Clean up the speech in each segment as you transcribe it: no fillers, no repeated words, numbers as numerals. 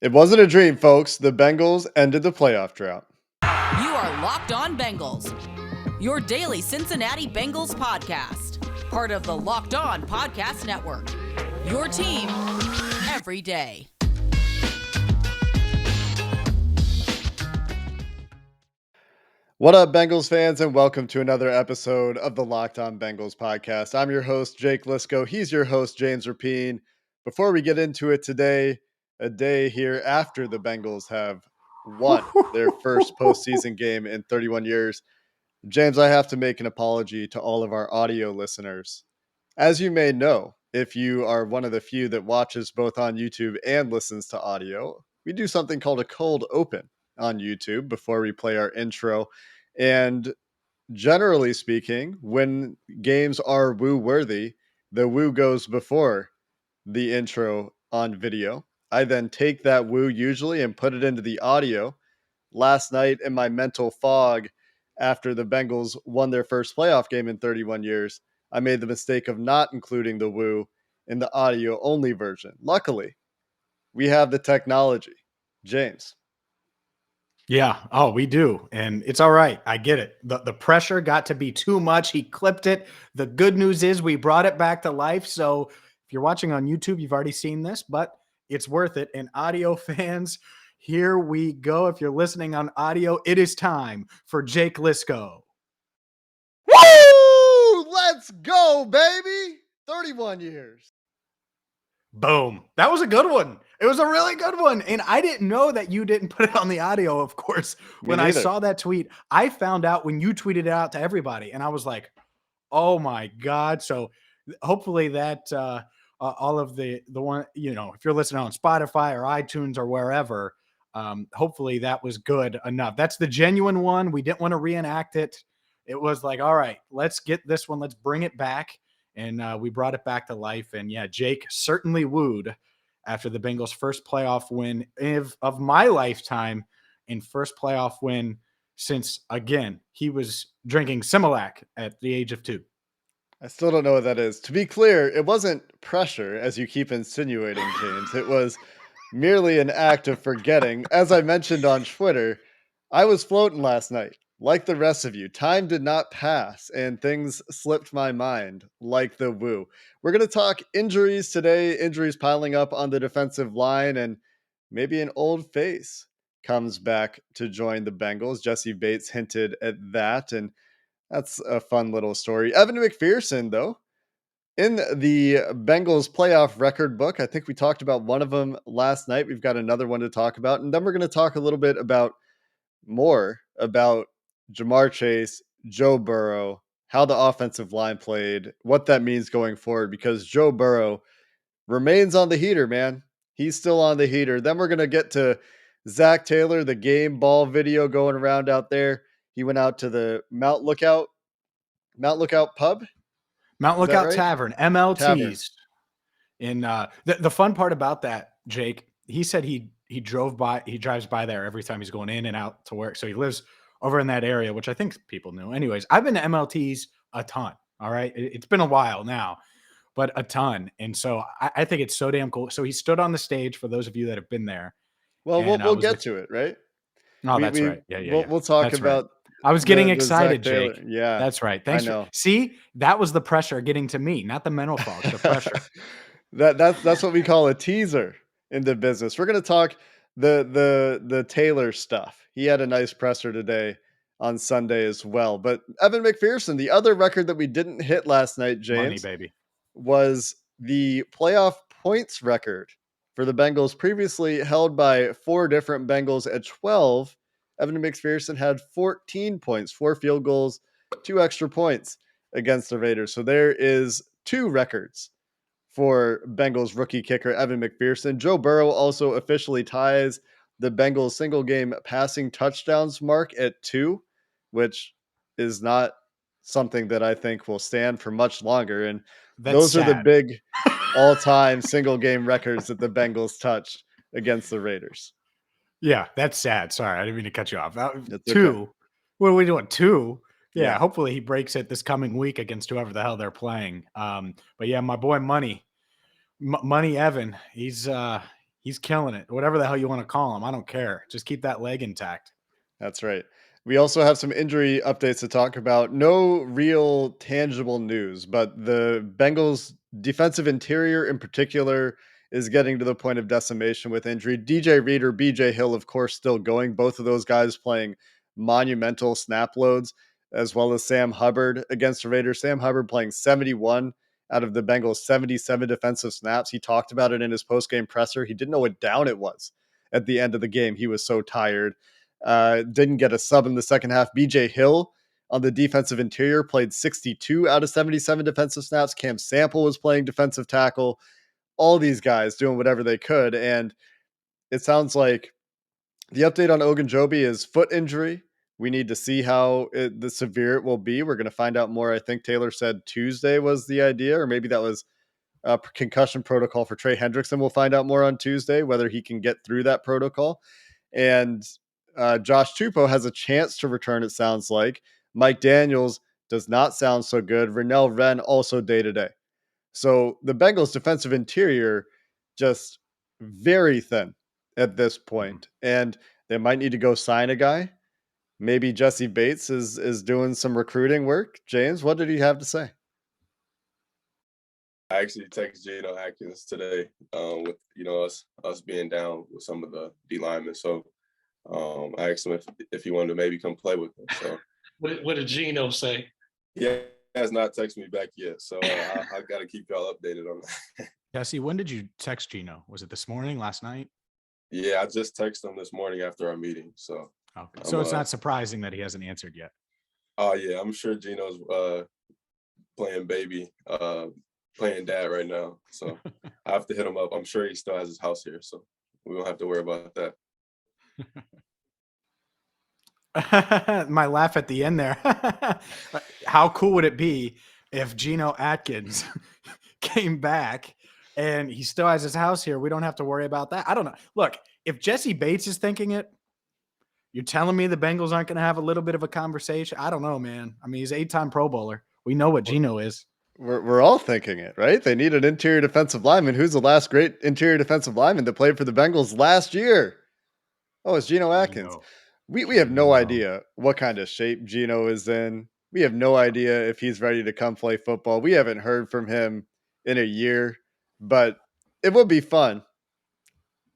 It wasn't a dream, folks. The Bengals ended the playoff drought. You are Locked On Bengals, your daily Cincinnati Bengals podcast, part of the Locked On Podcast Network, your team every day. What up, Bengals fans, and welcome to another episode of the Locked On Bengals podcast. I'm your host, Jake Liscow. He's your host, James Rapien. Before we get into it today, a day here after the Bengals have won their first postseason game in 31 years, James, I have to make an apology to all of our audio listeners. As you may know, if you are one of the few that watches both on YouTube and listens to audio, we do something called a cold open on YouTube before we play our intro. And generally speaking, when games are woo worthy, the woo goes before the intro on video. I then take that woo usually and put it into the audio. Last night, in my mental fog after the Bengals won their first playoff game in 31 years, I made the mistake of not including the woo in the audio only version. Luckily, we have the technology. James. Yeah. Oh, we do. And it's all right. I get it. The pressure got to be too much. He clipped it. The good news is we brought it back to life. So if you're watching on YouTube, you've already seen this, but it's worth it. And audio fans, here we go. If you're listening on audio, it is time for Jake Liscow. Woo! Let's go, baby! 31 years. Boom. That was a good one. It was a really good one. And I didn't know that you didn't put it on the audio, of course. When I saw that tweet, I found out when you tweeted it out to everybody. And I was like, oh my God. So hopefully that all of the one, if you're listening on Spotify or iTunes or wherever, hopefully that was good enough. That's the genuine one. We didn't want to reenact it. It was like, all right, let's get this one. Let's bring it back. And we brought it back to life. And yeah, Jake certainly wooed after the Bengals' first playoff win of my lifetime and first playoff win since, again, he was drinking Similac at the age of 2. I still don't know what that is. To be clear, it wasn't pressure, as you keep insinuating, James. It was merely an act of forgetting. As I mentioned on Twitter, I was floating last night. Like the rest of you, time did not pass and things slipped my mind like the woo. We're going to talk injuries today, injuries piling up on the defensive line, and maybe an old face comes back to join the Bengals. Jessie Bates hinted at that, and that's a fun little story. Evan McPherson, though, in the Bengals playoff record book, I think we talked about one of them last night. We've got another one to talk about, and then we're going to talk a little bit about Jamar Chase, Joe Burrow, how the offensive line played, what that means going forward, because Joe Burrow remains on the heater, man. He's still on the heater. Then we're going to get to Zach Taylor, the game ball video going around out there. He went out to the Mount Lookout pub. Mount Lookout right? Tavern, MLTs. And the fun part about that, Jake, he said he drives by there every time he's going in and out to work. So he lives over in that area, which I think people knew. Anyways, I've been to MLTs a ton. All right. It's been a while now, but a ton. And so I think it's so damn cool. So he stood on the stage for those of you that have been there. Well, we'll get to it, right? Oh, that's right. Yeah. We'll talk that's about. Right. I was getting excited, Jake. Yeah, that's right. Thanks. I know. See, that was the pressure getting to me, not the mental fog, the pressure. That's what we call a teaser in the business. We're going to talk the Taylor stuff. He had a nice presser today on Sunday as well. But Evan McPherson, the other record that we didn't hit last night, James, Money, baby, was the playoff points record for the Bengals, previously held by 4 different Bengals at 12. Evan McPherson had 14 points, 4 field goals, 2 extra points against the Raiders. So there is 2 records for Bengals rookie kicker Evan McPherson. Joe Burrow also officially ties the Bengals single game passing touchdowns mark at 2, which is not something that I think will stand for much longer. And those are the big all-time single game records that the Bengals touched against the Raiders. Yeah, that's sad. Sorry, I didn't mean to cut you off. 2. Okay. What are we doing? 2? Yeah, hopefully he breaks it this coming week against whoever the hell they're playing. But yeah, my boy Money Evan, he's He's killing it. Whatever the hell you want to call him. I don't care. Just keep that leg intact. That's right. We also have some injury updates to talk about. No real tangible news, but the Bengals defensive interior in particular is getting to the point of decimation with injury. DJ Reader, BJ Hill, of course, still going. Both of those guys playing monumental snap loads, as well as Sam Hubbard against the Raiders. Sam Hubbard playing 71 out of the Bengals' 77 defensive snaps. He talked about it in his post-game presser. He didn't know what down it was at the end of the game. He was so tired. Didn't get a sub in the second half. BJ Hill on the defensive interior played 62 out of 77 defensive snaps. Cam Sample was playing defensive tackle. All these guys doing whatever they could. And it sounds like the update on Ogunjobi is foot injury. We need to see how the severe it will be. We're going to find out more. I think Taylor said Tuesday was the idea, or maybe that was a concussion protocol for Trey Hendrickson. We'll find out more on Tuesday, whether he can get through that protocol. And Josh Tupou has a chance to return, it sounds like. Mike Daniels does not sound so good. Renell Wren also day-to-day. So the Bengals defensive interior just very thin at this point. And they might need to go sign a guy. Maybe Jessie Bates is doing some recruiting work. James, what did he have to say? I actually texted Geno Atkins today with us being down with some of the D linemen. So I asked him if he wanted to maybe come play with him. So what did Geno say? Yeah, he has not texted me back yet. So I got to keep y'all updated on that. Jesse, when did you text Geno? Was it this morning, last night? Yeah, I just texted him this morning after our meeting. So okay. So it's not surprising that he hasn't answered yet. Oh yeah, I'm sure Geno's playing baby, playing dad right now. So I have to hit him up. I'm sure he still has his house here, so we don't have to worry about that. My laugh at the end there. How cool would it be if Geno Atkins came back and he still has his house here? We don't have to worry about that. I don't know. Look, if Jessie Bates is thinking it, you're telling me the Bengals aren't going to have a little bit of a conversation? I don't know, man. I mean, he's 8-time Pro Bowler. We know what Geno is. We're all thinking it, right? They need an interior defensive lineman. Who's the last great interior defensive lineman that played for the Bengals last year? Oh, it's Geno Atkins. We have no idea what kind of shape Geno is in. We have no idea if he's ready to come play football. We haven't heard from him in a year, but it would be fun.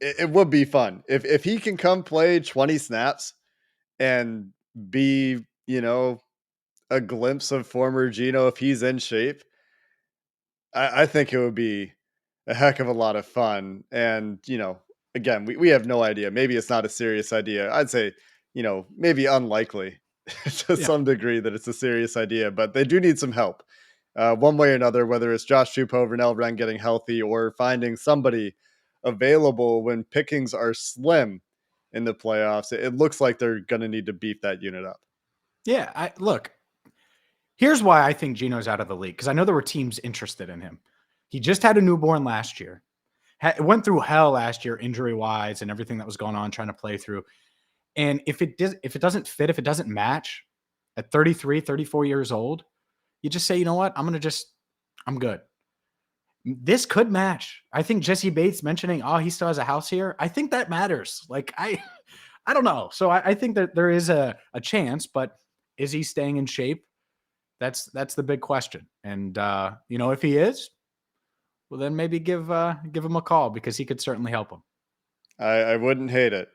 It would be fun if he can come play 20 snaps and be, a glimpse of former Geno if he's in shape. I think it would be a heck of a lot of fun. And, again, we have no idea. Maybe it's not a serious idea. I'd say, maybe unlikely to some degree that it's a serious idea, but they do need some help one way or another, whether it's Josh Tupou, Renell Wren getting healthy or finding somebody available when pickings are slim in the playoffs. It looks like they're going to need to beef that unit up. Yeah, look, here's why I think Geno's out of the league, because I know there were teams interested in him. He just had a newborn last year. Went through hell last year, injury-wise, and everything that was going on, trying to play through. And if it doesn't fit, if it doesn't match at 33, 34 years old, you just say, you know what? I'm good. This could match. I think Jessie Bates mentioning, he still has a house here. I think that matters. Like, I don't know. So I think that there is a chance, but is he staying in shape? That's the big question. And, if he is, well, then maybe give him a call, because he could certainly help him. I wouldn't hate it.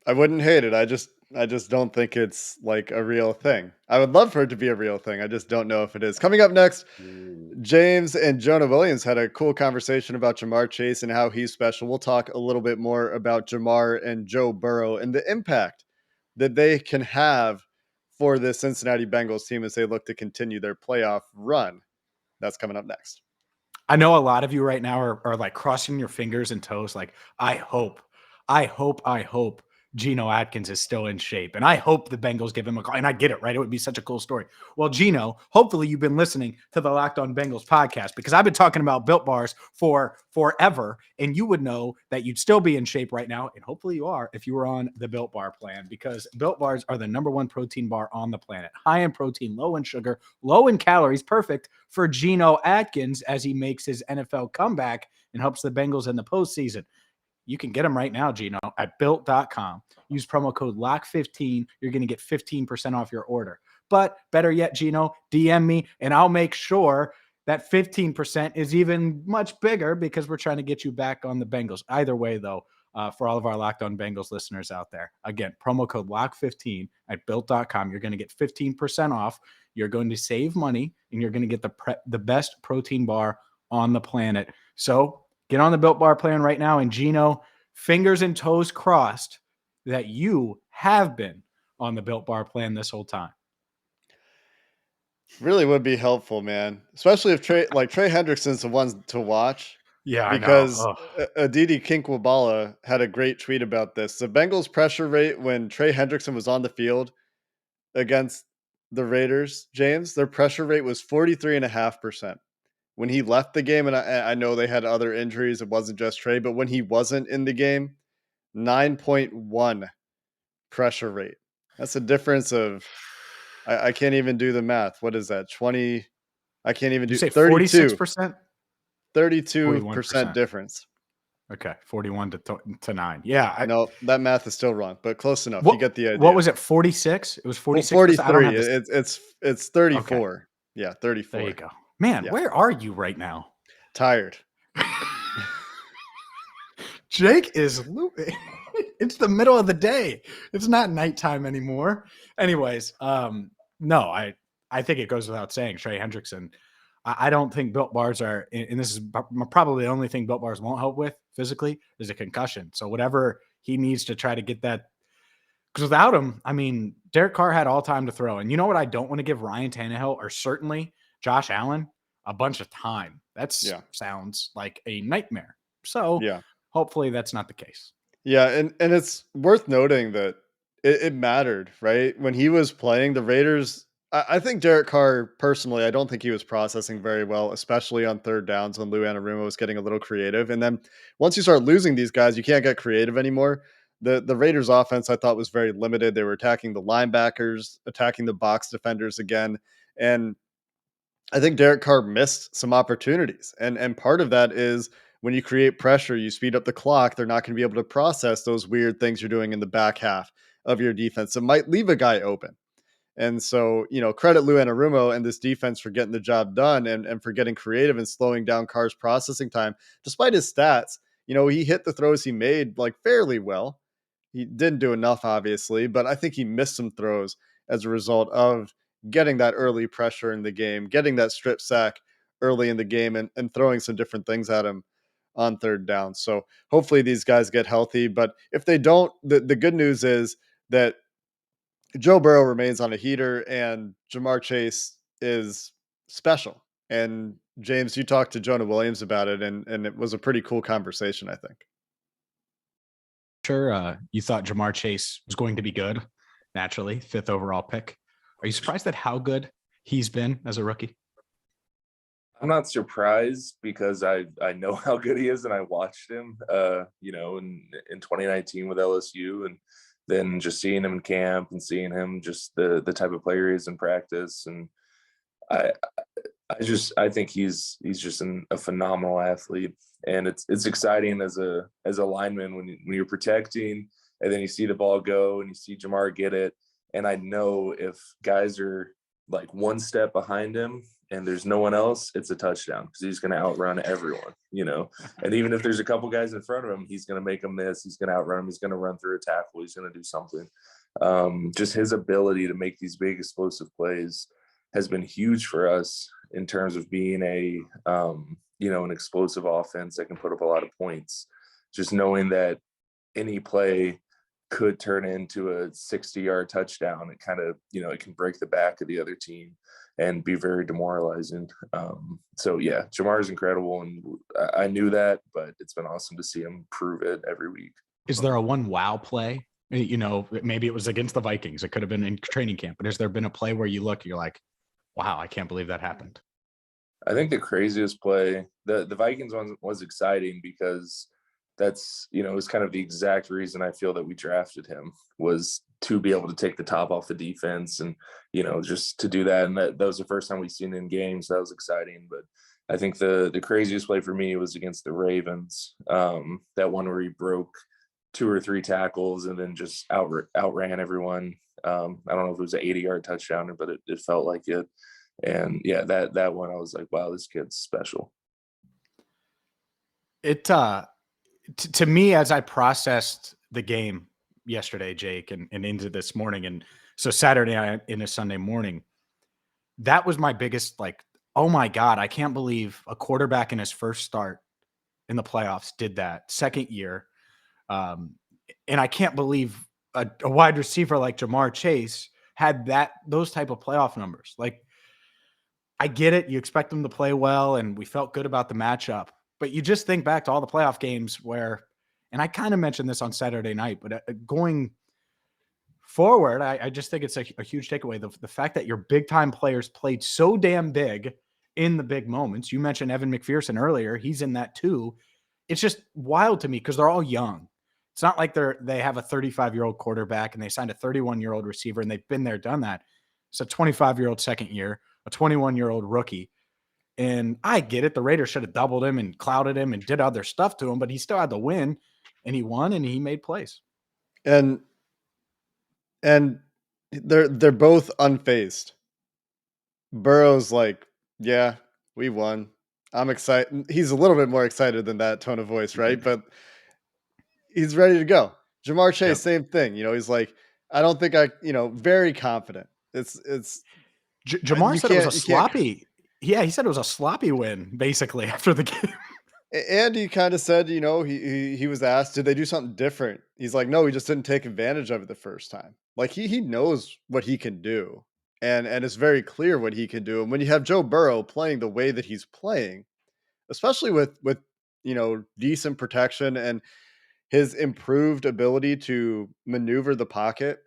I just don't think it's like a real thing. I would love for it to be a real thing. I just don't know if it is. Coming up next, James and Jonah Williams had a cool conversation about Ja'Marr Chase and how he's special. We'll talk a little bit more about Ja'Marr and Joe Burrow and the impact that they can have for the Cincinnati Bengals team as they look to continue their playoff run. That's coming up next. I know a lot of you right now are like crossing your fingers and toes. Like, I hope Geno Atkins is still in shape. And I hope the Bengals give him a call. And I get it, right? It would be such a cool story. Well, Geno, hopefully you've been listening to the Locked On Bengals podcast, because I've been talking about Built Bars for forever. And you would know that you'd still be in shape right now. And hopefully you are if you were on the Built Bar plan, because Built Bars are the #1 protein bar on the planet. High in protein, low in sugar, low in calories, perfect for Geno Atkins as he makes his NFL comeback and helps the Bengals in the postseason. You can get them right now, Geno, at built.com. Use promo code LOCK15. You're going to get 15% off your order. But better yet, Geno, DM me and I'll make sure that 15% is even much bigger because we're trying to get you back on the Bengals. Either way, though, for all of our Locked On Bengals listeners out there, again, promo code LOCK15 at built.com. You're going to get 15% off. You're going to save money, and you're going to get the best protein bar on the planet. So get on the Built Bar plan right now. And Geno, fingers and toes crossed that you have been on the Built Bar plan this whole time. Really would be helpful, man. Especially if Trey Hendrickson's the ones to watch. Yeah, Because I know. Aditi Kinkwabala had a great tweet about this. The Bengals pressure rate when Trey Hendrickson was on the field against the Raiders, James, their pressure rate was 43.5%. When he left the game, and I know they had other injuries, it wasn't just Trey, but when he wasn't in the game, 9.1 pressure rate. That's a difference of, I can't even do the math. What is that? 20, I can't even do 32. 46%? 32% difference. Okay, 41 to 9. Yeah. No, that math is still wrong, but close enough. You get the idea. What was it, 46? It was 46? Well, 43. It's 34. Okay. Yeah, 34. There you go. Man, where are you right now? Tired. Jake is looping. It's the middle of the day. It's not nighttime anymore. Anyways, no, I think it goes without saying, Trey Hendrickson, I don't think Built Bars are, and this is probably the only thing Built Bars won't help with physically, is a concussion. So whatever he needs to try to get that, because without him, I mean, Derek Carr had all time to throw. And you know what I don't want to give Ryan Tannehill or certainly Josh Allen? A bunch of time. That sounds like a nightmare. So hopefully that's not the case. Yeah, and it's worth noting that it mattered, right? When he was playing the Raiders, I think Derek Carr, personally, I don't think he was processing very well, especially on third downs when Lou Anarumo was getting a little creative. And then once you start losing these guys, you can't get creative anymore. The Raiders offense, I thought, was very limited. They were attacking the linebackers, attacking the box defenders again. And I think Derek Carr missed some opportunities. And part of that is when you create pressure, you speed up the clock, they're not going to be able to process those weird things you're doing in the back half of your defense. It might leave a guy open. And so, credit Lou Anarumo and this defense for getting the job done and for getting creative and slowing down Carr's processing time. Despite his stats, he hit the throws he made fairly well. He didn't do enough, obviously, but I think he missed some throws as a result of getting that early pressure in the game, getting that strip sack early in the game and throwing some different things at him on third down. So hopefully these guys get healthy, but if they don't, the good news is that Joe Burrow remains on a heater and Jamar Chase is special. And James, you talked to Jonah Williams about it and it was a pretty cool conversation, I think. Sure. You thought Jamar Chase was going to be good, naturally, 5th overall pick. Are you surprised at how good he's been as a rookie? I'm not surprised because I know how good he is and I watched him, in 2019 with LSU and then just seeing him in camp and seeing him just the type of player he is in practice. And I think he's just a phenomenal athlete. And it's exciting as a lineman when you're protecting and then you see the ball go and you see Jamar get it. And I know if guys are like one step behind him and there's no one else, it's a touchdown because he's going to outrun everyone, And even if there's a couple guys in front of him, he's going to make them miss. He's going to outrun him. He's going to run through a tackle. He's going to do something. Just his ability to make these big explosive plays has been huge for us in terms of being an explosive offense that can put up a lot of points. Just knowing that any play could turn into a 60-yard touchdown. It kind of, it can break the back of the other team and be very demoralizing. Jamar is incredible. And I knew that, but it's been awesome to see him prove it every week. Is there a one wow play? Maybe it was against the Vikings. It could have been in training camp, but has there been a play where you look, you're like, wow, I can't believe that happened? I think the craziest play, the Vikings one was exciting because that's, it was kind of the exact reason I feel that we drafted him was to be able to take the top off the defense and, just to do that. And that was the first time we've seen him in games. That was exciting. But I think the craziest play for me was against the Ravens. That one where he broke 2 or 3 tackles and then just outran everyone. I don't know if it was an 80-yard touchdown, but it felt like it. And yeah, that one I was like, wow, this kid's special. It to me, as I processed the game yesterday, Jake, and into this morning, and so Saturday night into Sunday morning, that was my biggest, like, oh my God, I can't believe a quarterback in his first start in the playoffs did that. Second year. And I can't believe a wide receiver like Jamar Chase had those type of playoff numbers. Like, I get it. You expect them to play well, and we felt good about the matchup. But you just think back to all the playoff games where, and I kind of mentioned this on Saturday night, but going forward, I just think it's a huge takeaway. The fact that your big-time players played so damn big in the big moments. You mentioned Evan McPherson earlier. He's in that too. It's just wild to me because they're all young. It's not like they have a 35-year-old quarterback and they signed a 31-year-old receiver and they've been there, done that. It's a 25-year-old second year, a 21-year-old rookie. And I get it. The Raiders should have doubled him and clouded him and did other stuff to him, but he still had to win, and he won and he made plays. And they're both unfazed. Burrow's like, yeah, we won. I'm excited. He's a little bit more excited than that tone of voice, right? But he's ready to go. Jamar Chase, same thing. He's like, I don't think very confident. Jamar said it was a sloppy. Yeah, he said it was a sloppy win, basically, after the game. And he kind of said, he was asked, did they do something different? He's like, no, we just didn't take advantage of it the first time. Like he knows what he can do. And it's very clear what he can do. And when you have Joe Burrow playing the way that he's playing, especially with decent protection and his improved ability to maneuver the pocket,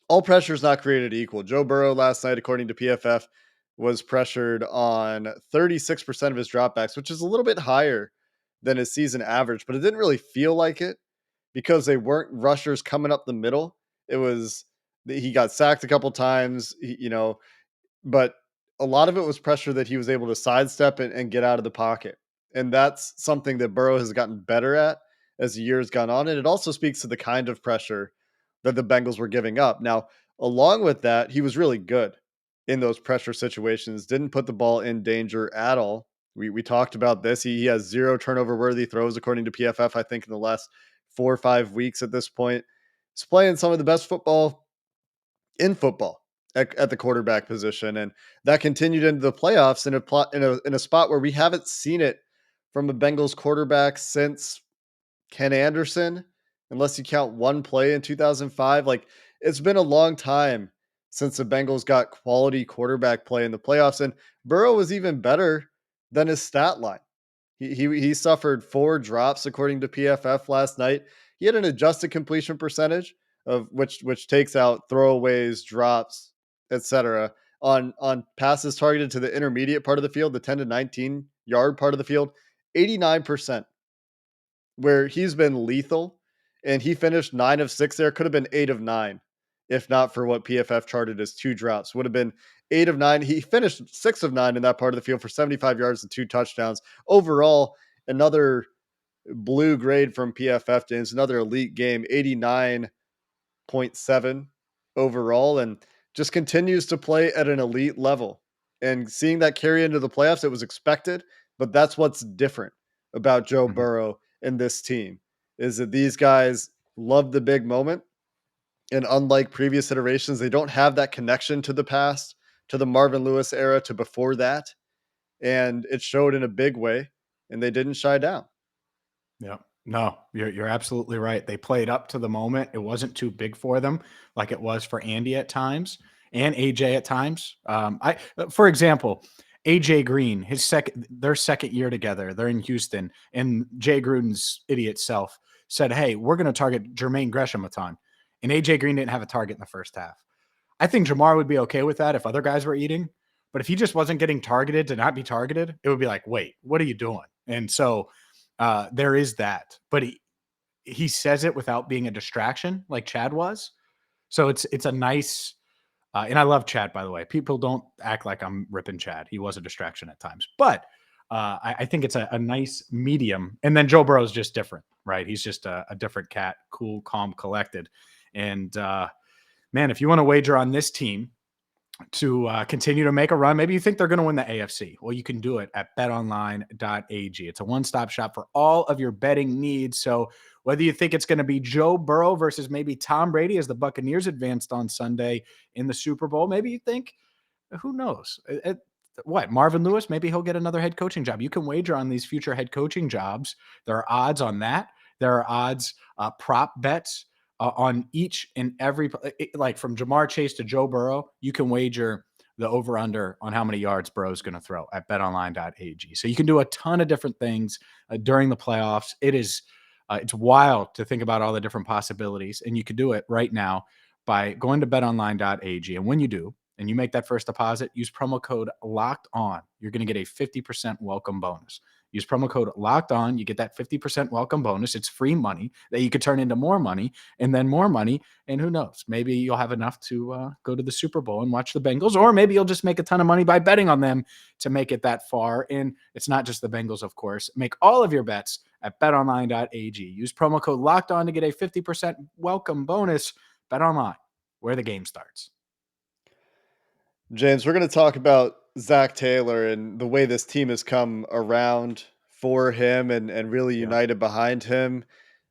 all pressure is not created equal. Joe Burrow last night, according to PFF, was pressured on 36% of his dropbacks, which is a little bit higher than his season average, but it didn't really feel like it because they weren't rushers coming up the middle. He got sacked a couple times, but a lot of it was pressure that he was able to sidestep and get out of the pocket. And that's something that Burrow has gotten better at as the years gone on. And it also speaks to the kind of pressure that the Bengals were giving up. Now, along with that, he was really good in those pressure situations, didn't put the ball in danger at all. We talked about this. He has 0 turnover worthy throws, according to PFF, I think in the last 4 or 5 weeks at this point. He's playing some of the best football in football at the quarterback position. And that continued into the playoffs in a spot where we haven't seen it from a Bengals quarterback since Ken Anderson, unless you count one play in 2005. Like, it's been a long time since the Bengals got quality quarterback play in the playoffs. And Burrow was even better than his stat line. He suffered 4 drops, according to PFF last night. He had an adjusted completion percentage of which takes out throwaways, drops, etc. on passes targeted to the intermediate part of the field, the 10 to 19 yard part of the field, 89%, where he's been lethal. And he finished 9 of 6 there. Could have been 8 of 9 if not for what PFF charted as 2 drops. Would have been 8 of 9. He finished 6 of 9 in that part of the field for 75 yards and 2 touchdowns. Overall, another blue grade from PFF, James, another elite game, 89.7 overall, and just continues to play at an elite level. And seeing that carry into the playoffs, it was expected, but that's what's different about Joe Burrow and this team, is that these guys love the big moment. And unlike previous iterations, they don't have that connection to the past, to the Marvin Lewis era, to before that. And it showed in a big way, and they didn't shy down. Yeah, no, you're absolutely right. They played up to the moment. It wasn't too big for them, like it was for Andy at times and AJ at times. For example, AJ Green, their second year together, they're in Houston, and Jay Gruden's idiot self said, "Hey, we're going to target Jermaine Gresham a ton," and AJ Green didn't have a target in the first half. I think Jamar would be okay with that if other guys were eating, but if he just wasn't getting targeted to not be targeted, it would be like, wait, what are you doing? And so there is that, but he says it without being a distraction like Chad was. So it's a nice, and I love Chad, by the way. People don't act like I'm ripping Chad. He was a distraction at times, but I think it's a nice medium. And then Joe Burrow is just different, right? He's just a different cat, cool, calm, collected. And man, if you want to wager on this team to continue to make a run, maybe you think they're going to win the AFC. Well, you can do it at betonline.ag. It's a one-stop shop for all of your betting needs. So whether you think it's going to be Joe Burrow versus maybe Tom Brady as the Buccaneers advanced on Sunday in the Super Bowl, maybe you think, who knows? What, Marvin Lewis? Maybe he'll get another head coaching job. You can wager on these future head coaching jobs. There are odds on that. There are odds, prop bets on each and every, like from Jamar Chase to Joe Burrow. You can wager the over under on how many yards Burrow's going to throw at betonline.ag. So you can do a ton of different things during the playoffs. It's wild to think about all the different possibilities, and you could do it right now by going to betonline.ag. And when you do, and you make that first deposit, use promo code Locked On. You're going to get a 50% welcome bonus. Use promo code Locked On. You get that 50% welcome bonus. It's free money that you could turn into more money and then more money. And who knows, maybe you'll have enough to go to the Super Bowl and watch the Bengals, or maybe you'll just make a ton of money by betting on them to make it that far. And it's not just the Bengals, of course. Make all of your bets at betonline.ag. Use promo code Locked On to get a 50% welcome bonus. Bet online, where the game starts. James, we're going to talk about Zach Taylor and the way this team has come around for him and really united behind him.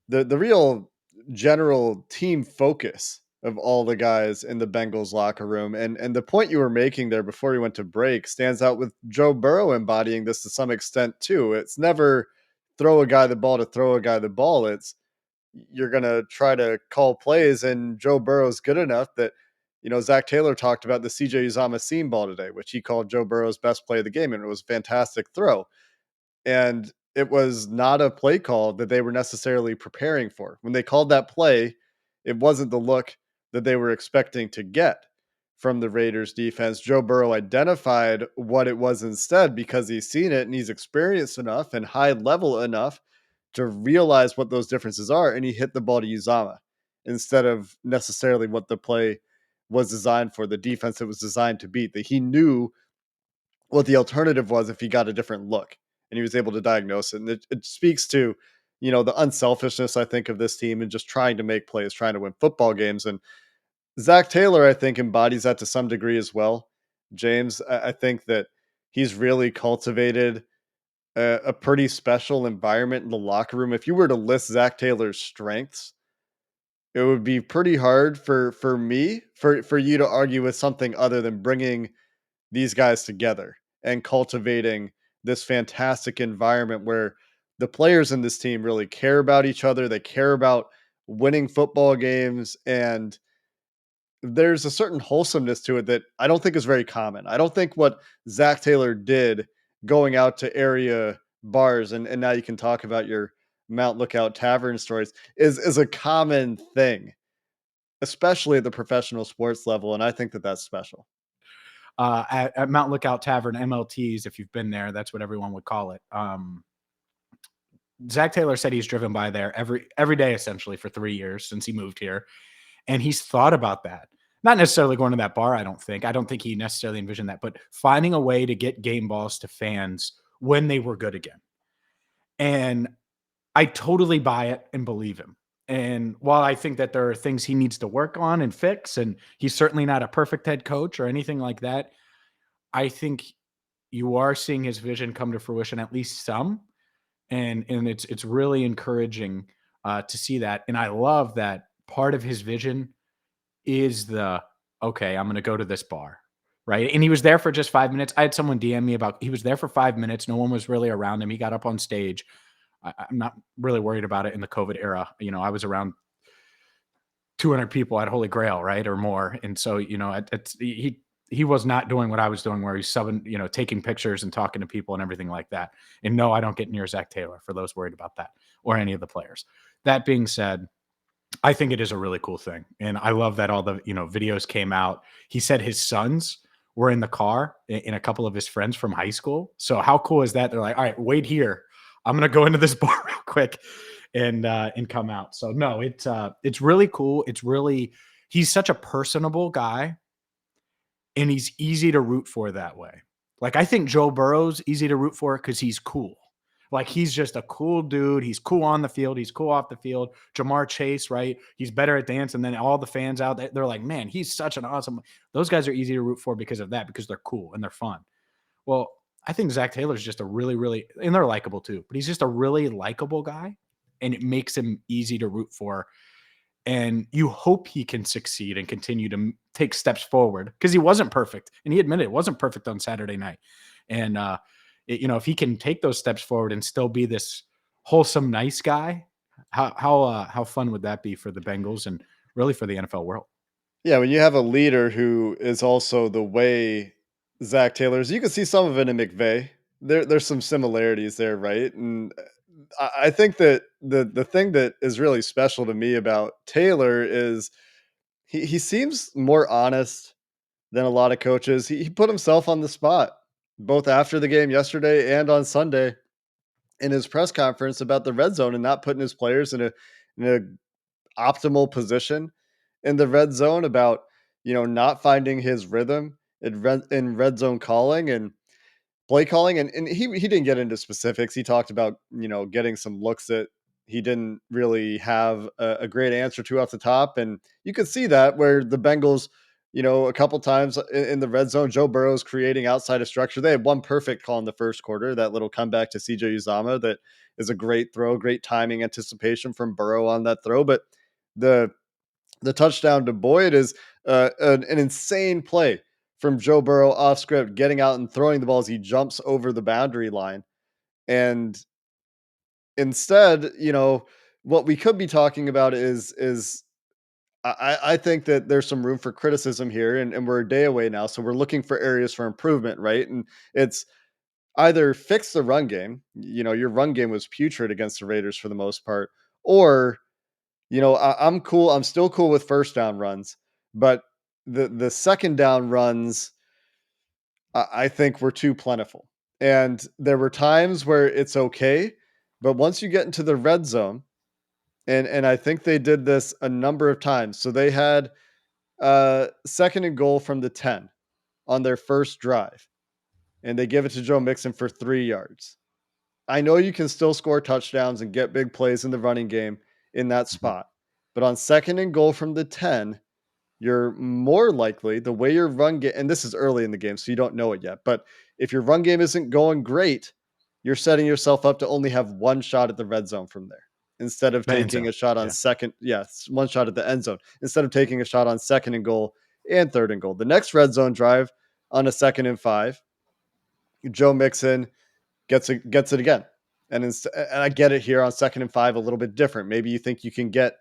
The real general team focus of all the guys in the Bengals locker room. And the point you were making there before we went to break stands out with Joe Burrow embodying this to some extent too. It's never throw a guy the ball to throw a guy the ball. It's you're going to try to call plays, and Joe Burrow's good enough that, Zach Taylor talked about the CJ Uzomah seam ball today, which he called Joe Burrow's best play of the game, and it was a fantastic throw. And it was not a play call that they were necessarily preparing for. When they called that play, it wasn't the look that they were expecting to get from the Raiders defense. Joe Burrow identified what it was instead because he's seen it and he's experienced enough and high level enough to realize what those differences are. And he hit the ball to Uzomah instead of necessarily what the play was designed for, the defense it was designed to beat, that he knew what the alternative was if he got a different look, and he was able to diagnose it. And it speaks to, the unselfishness, I think, of this team and just trying to make plays, trying to win football games. And Zach Taylor, I think, embodies that to some degree as well. James, I think that he's really cultivated a pretty special environment in the locker room. If you were to list Zach Taylor's strengths, it would be pretty hard for you to argue with something other than bringing these guys together and cultivating this fantastic environment where the players in this team really care about each other. They care about winning football games, and there's a certain wholesomeness to it that I don't think is very common. I don't think what Zach Taylor did going out to area bars, and now you can talk about your Mount Lookout Tavern stories, is a common thing, especially at the professional sports level. And I think that that's special. At Mount Lookout Tavern, MLTs, if you've been there, that's what everyone would call it. Zach Taylor said he's driven by there every day, essentially, for 3 years since he moved here. And he's thought about that. Not necessarily going to that bar, I don't think he necessarily envisioned that, but finding a way to get game balls to fans when they were good again. And I totally buy it and believe him. And while I think that there are things he needs to work on and fix, and he's certainly not a perfect head coach or anything like that, I think you are seeing his vision come to fruition, at least some. And it's really encouraging to see that. And I love that part of his vision is I'm going to go to this bar, right? And he was there for just 5 minutes. I had someone DM me he was there for 5 minutes. No one was really around him. He got up on stage. I'm not really worried about it in the COVID era. I was around 200 people at Holy Grail, right? Or more. And so, he was not doing what I was doing, where he's subbing, taking pictures and talking to people and everything like that. And no, I don't get near Zach Taylor, for those worried about that, or any of the players. That being said, I think it is a really cool thing. And I love that all the, videos came out. He said his sons were in the car in a couple of his friends from high school. So how cool is that? They're like, all right, wait here. I'm going to go into this bar real quick and come out. So no, it's really cool. He's such a personable guy, and he's easy to root for that way. Like, I think Joe Burrow's easy to root for because he's cool. Like, he's just a cool dude. He's cool on the field. He's cool off the field. Jamar Chase, right? He's better at dance. And then all the fans out there, they're like, man, he's such an awesome. Those guys are easy to root for because of that, because they're cool and they're fun. Well, I think Zach Taylor's just a really, really, and they're likable too, but he's just a really likable guy, and it makes him easy to root for. And you hope he can succeed and continue to take steps forward, because he wasn't perfect. And he admitted it wasn't perfect on Saturday night. And, if he can take those steps forward and still be this wholesome, nice guy, how fun would that be for the Bengals and really for the NFL world? Yeah, when you have a leader who is also the way Zach Taylor is, you can see some of it in McVay. There's some similarities there, right? And I think that the thing that is really special to me about Taylor is he seems more honest than a lot of coaches. He put himself on the spot both after the game yesterday and on Sunday in his press conference about the red zone and not putting his players in a optimal position in the red zone, about not finding his rhythm in red zone calling and play calling. And he didn't get into specifics. He talked about getting some looks that he didn't really have a great answer to off the top, and you could see that where the Bengals, a couple times in the red zone, Joe Burrow's creating outside of structure. They had one perfect call in the first quarter, that little comeback to CJ Uzama that is a great throw, great timing, anticipation from Burrow on that throw. But the touchdown to Boyd is an insane play from Joe Burrow off script, getting out and throwing the ball as he jumps over the boundary line. And instead, what we could be talking about is I think that there's some room for criticism here, and we're a day away now. So we're looking for areas for improvement, right? And it's either fix the run game. Your run game was putrid against the Raiders for the most part, or I'm cool. I'm still cool with first down runs, but the second down runs, I think, were too plentiful. And there were times where it's okay, but once you get into the red zone, and I think they did this a number of times. So they had second and goal from the 10 on their first drive, and they give it to Joe Mixon for 3 yards. I know you can still score touchdowns and get big plays in the running game in that spot, but on second and goal from the 10, you're more likely, the way your run game, and this is early in the game, so you don't know it yet, but if your run game isn't going great, you're setting yourself up to only have one shot at the red zone from there, instead of The end taking zone, a shot on yeah. second. Yes, one shot at the end zone, instead of taking a shot on second and goal and third and goal. The next red zone drive on a 2nd and 5, Joe Mixon gets it again. And I get it here on 2nd and 5, a little bit different. Maybe you think you can get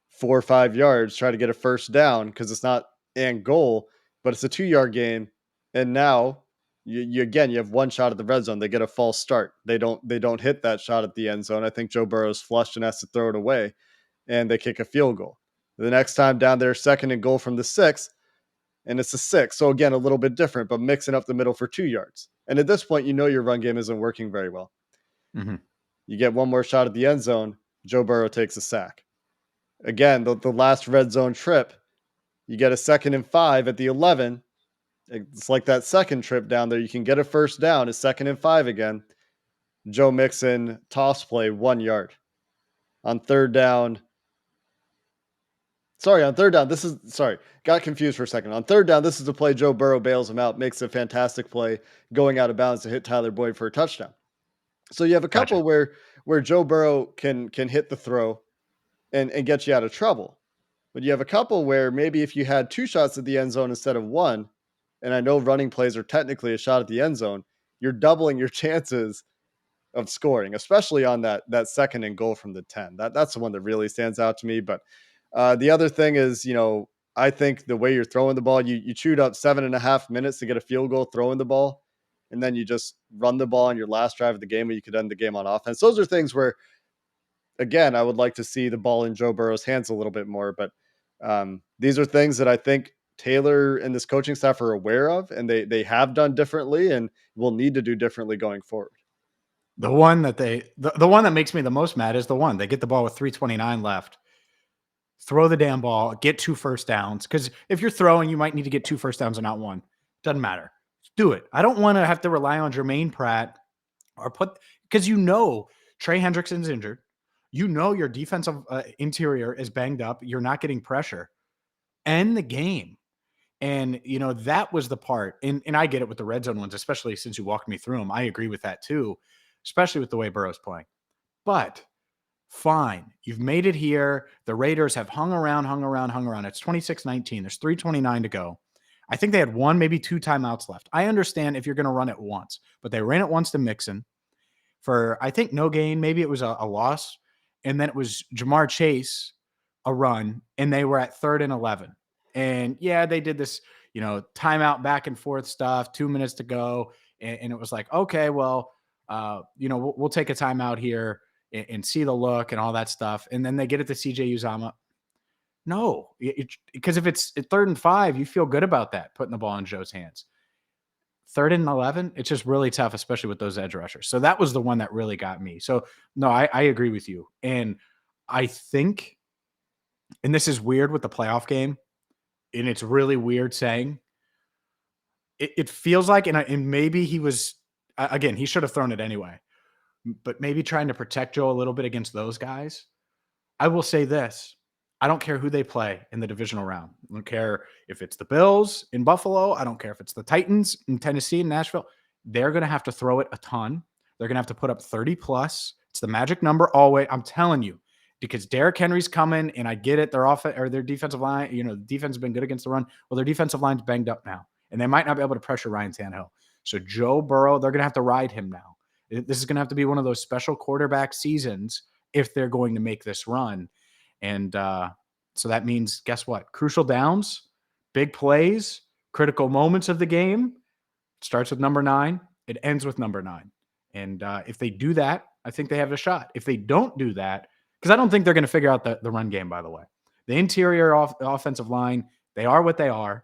4 or 5 yards, try to get a first down because it's not and goal, but it's a 2-yard game. And now you again, you have one shot at the red zone. They get a false start. They don't hit that shot at the end zone. I think Joe Burrow's flushed and has to throw it away, and they kick a field goal. The next time down there, 2nd and goal from the 6, and it's a 6. So again, a little bit different, but mixing up the middle for 2 yards. And at this point, your run game isn't working very well. Mm-hmm. You get one more shot at the end zone. Joe Burrow takes a sack. Again, the last red zone trip, you get a 2nd and 5 at the 11. It's like that second trip down there. You can get a first down. It's 2nd and 5 again. Joe Mixon toss play 1 yard. On third down. Got confused for a second. On third down, this is the play Joe Burrow bails him out, makes a fantastic play, going out of bounds to hit Tyler Boyd for a touchdown. So you have a couple where Joe Burrow can hit the throw and get you out of trouble. But you have a couple where maybe if you had 2 shots at the end zone instead of 1, and I know running plays are technically a shot at the end zone, you're doubling your chances of scoring, especially on that 2nd and goal from the 10. That's the one that really stands out to me. But the other thing is, I think the way you're throwing the ball, you chewed up 7.5 minutes to get a field goal throwing the ball, and then you just run the ball on your last drive of the game where you could end the game on offense. Those are things where, again, I would like to see the ball in Joe Burrow's hands a little bit more. But these are things that I think Taylor and this coaching staff are aware of, and they have done differently and will need to do differently going forward. The one that the one that makes me the most mad is the one they get the ball with 3:29 left. Throw the damn ball, get 2 first downs. Because if you're throwing, you might need to get 2 first downs and not 1. Doesn't matter. Do it. I don't want to have to rely on Jermaine Pratt or because Trey Hendrickson's injured. Your defensive interior is banged up. You're not getting pressure. End the game. And, that was the part. And I get it with the red zone ones, especially since you walked me through them. I agree with that too, especially with the way Burrow's playing. But fine. You've made it here. The Raiders have hung around. It's 26-19. There's 3:29 to go. I think they had one, maybe two timeouts left. I understand if you're going to run it once, but they ran it once to Mixon for, I think, no gain. Maybe it was a loss. And then it was Jamar Chase, a run, and they were at 3rd and 11. And yeah, they did this, timeout back and forth stuff, 2 minutes to go. And it was like, okay, well, we'll take a timeout here and see the look and all that stuff. And then they get it to CJ Uzomah. No, because if it's at 3rd and 5, you feel good about that, putting the ball in Joe's hands. 3rd and 11, it's just really tough, especially with those edge rushers. So that was the one that really got me. So no, I agree with you. And I think, and this is weird with the playoff game, and it's really weird saying, it feels like, and maybe he was, again, he should have thrown it anyway, but maybe trying to protect Joe a little bit against those guys. I will say this. I don't care who they play in the divisional round. I don't care if it's the Bills in Buffalo. I don't care if it's the Titans in Tennessee and Nashville. They're going to have to throw it a ton. They're going to have to put up 30 plus. It's the magic number always. I'm telling you, because Derrick Henry's coming, and I get it. Their defensive line, the defense has been good against the run. Well, their defensive line's banged up now, and they might not be able to pressure Ryan Tannehill. So Joe Burrow, they're going to have to ride him now. This is going to have to be one of those special quarterback seasons if they're going to make this run. And so that means, guess what? Crucial downs, big plays, critical moments of the game. Starts with number 9. It ends with number 9. And if they do that, I think they have a shot. If they don't do that, because I don't think they're going to figure out the run game, by the way. The interior offensive line, they are what they are.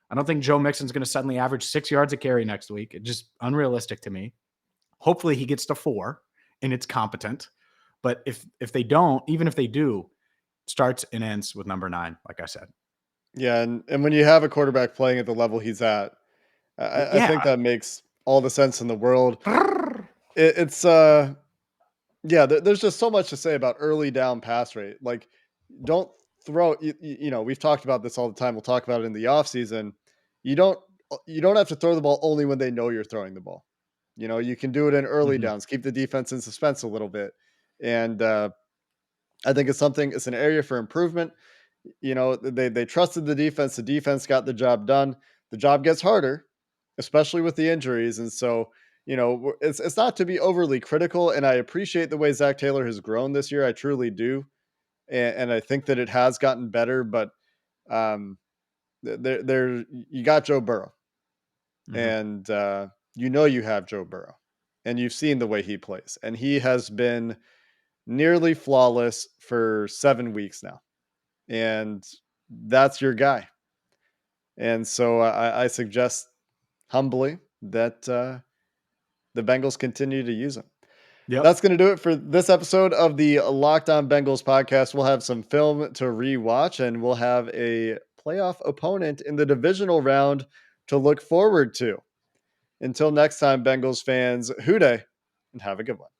I don't think Joe Mixon's going to suddenly average 6 yards a carry next week. It's just unrealistic to me. Hopefully he gets to 4 and it's competent. But if they don't, even if they do, starts and ends with number 9, like I said. Yeah, and when you have a quarterback playing at the level he's at, I think that makes all the sense in the world. There's just so much to say about early down pass rate. Like, don't throw, we've talked about this all the time. We'll talk about it in the offseason. You don't have to throw the ball only when they know you're throwing the ball. You can do it in early downs, keep the defense in suspense a little bit. And I think it's an area for improvement. They trusted the defense. The defense got the job done. The job gets harder, especially with the injuries. And so, it's not to be overly critical. And I appreciate the way Zach Taylor has grown this year. I truly do. And I think that it has gotten better, but you got Joe Burrow, and you have Joe Burrow, and you've seen the way he plays, and he has been nearly flawless for 7 weeks now, and that's your guy. And so I suggest humbly that the Bengals continue to use him. Yep. That's going to do it for this episode of the Locked On Bengals podcast. We'll have some film to rewatch, and we'll have a playoff opponent in the divisional round to look forward to. Until next time, Bengals fans, hoo day, and have a good one.